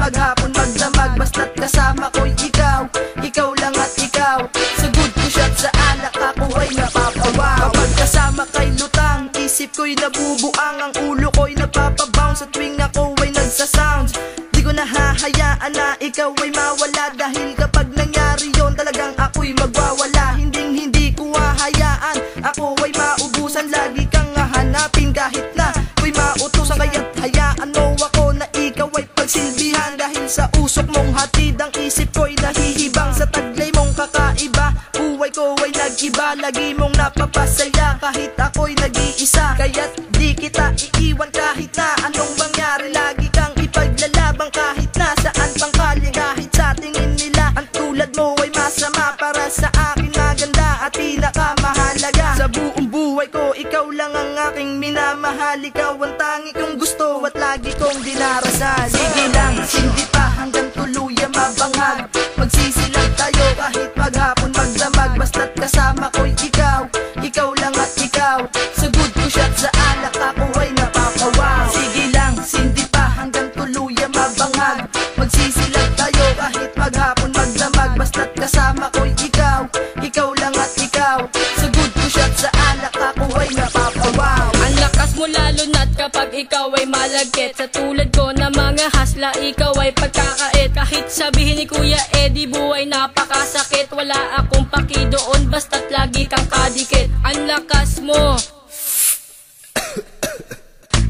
maghapon magdamag, basta't kasama ko'y ikaw, ikaw lang at ikaw. Sa good ko shot sa alak ako ay napapawaw. Kapag kasama kay lutang, isip ko'y nabubuang, ang ulo ko'y napapabounce sa tuwing ako ay nagsasounds. Di ko nahahayaan na ikaw ay mawala, dahil kapag nangyari yon talagang ako'y magwawala. Hindi ko hahayaan ako ay maubusan, lagi kang hahanapin kahit na ko'y mautusan. Kaya't hayaan mo ako na ikaw ay pagsilbihan, dahil sa usok mong hatid ang isip ko'y nahihibang. Sa taglay mong kakaiba, buhay ko ay nag-iba, lagi mong napapasaya kahit ako'y nag-iisa. Kaya't di kita iiwan kahit na anong mangyari, lagi kang ipaglalabang kahit na saan pang kalye. Kahit sa tingin nila ang tulad mo ay masama, para sa akin maganda at pinakamahalaga. Sa buong buhay ko ikaw lang ang aking minamahal, ikaw ang tangi kong gusto at lagi kong dinarasal. Sige lang, hindi pa hanggang tuluyan mabanghag, magsisilang tayo kahit maghapon magdamag, basta't kasama ko'y ikaw, ikaw lang at ikaw. Sa good ko shot sa alak ako ay napapawaw. Sige lang, hindi pa hanggang tuluyan mabanghag, magsisilang tayo kahit maghapon magdamag, basta't kasama ko'y ikaw, ikaw lang at ikaw. Sa good ko shot sa alak ako ay napapawaw. Ang lakas mo lalo na't kapag ikaw ay malagkit, sa tulad ko na mga hasla ikaw ay pagkakait. Kahit sabihin ni Kuya Eddie buhay napakasakit, wala akong paki doon basta't lagi kang kadikit. Ang lakas mo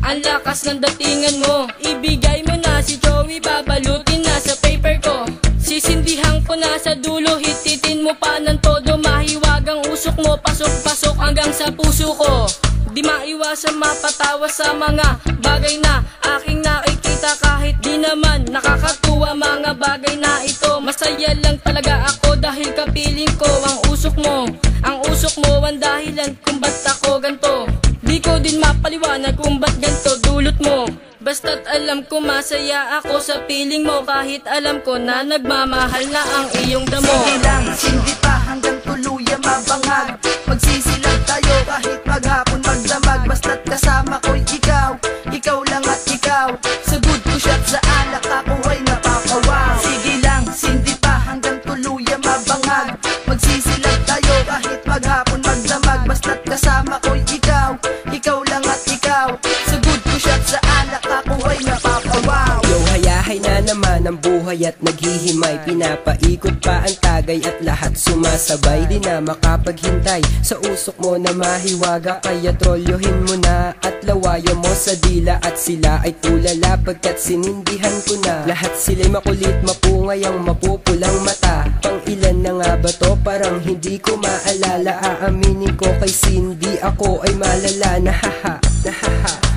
ang lakas ng datingan mo, ibigay mo na si Joey, babalutin na sa paper ko. Sisindihan ko na sa dulo, hititin mo pa ng todo, mahiwag ang usok mo, pasok-pasok hanggang sa puso ko. Di maiwasan mapatawa sa mga bagay na aking nakikita, kahit di naman nakakatuwa mga bagay na ito. Masaya lang talaga ako dahil kapiling ko ang usok mo ang dahilan kung ba't ako ganto. Di ko din mapaliwanag kung ba't ganto dulot mo, basta't alam ko masaya ako sa piling mo, kahit alam ko na nagmamahal na ang iyong damo. Sige lang, hindi pa hanggang tuluyan mabanghag, magsisilang tayo kahit maghapon magdamag, basta't kasama ko'y ikaw, ikaw lang at ikaw. Sa good ko shot sa alak ako ay napapawaw. Sige lang, hindi pa hanggang tuluyan mabanghag, magsisilang tayo kahit maghapon magdamag, basta't kasama ko'y ikaw, ikaw lang at ikaw. Sa good ko shot sa alak ako ay napapawaw. Yo, hayahay na naman ang buhay at naghihimay, pinapaikot pa ang tagay at lahat sumasabay. Di na makapaghintay sa usok mo na mahiwaga, kaya trolyohin mo na at lawayo mo sa dila, at sila ay tulala pagkat sinindihan ko na. Lahat sila'y makulit, mapungay ang mapupulang mata. Pang ilan na nga ba to? Parang hindi ko maalala. Aaminin ko kay Cindy ako ay malala. Nahaha,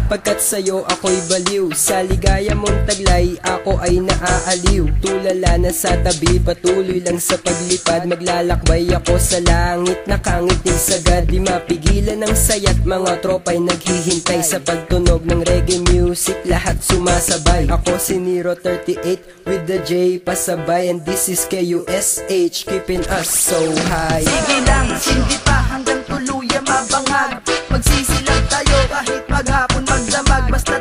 pagkat sa'yo ako'y baliw, sa ligaya mong taglay ako ay naaaliw. Tulala na sa tabi, patuloy lang sa paglipad, maglalakbay ako sa langit, nakangiting sagad. Di mapigilan ng saya't mga tropa'y naghihintay, sa pagtunog ng reggae music lahat sumasabay. Ako si Nero 38 with the J pasabay, and this is KUSH, keeping us so high. Sige lang, hindi pa hanggang tuluyan mabanghag, magsisilang tayo kahit maghapon magdamag, basta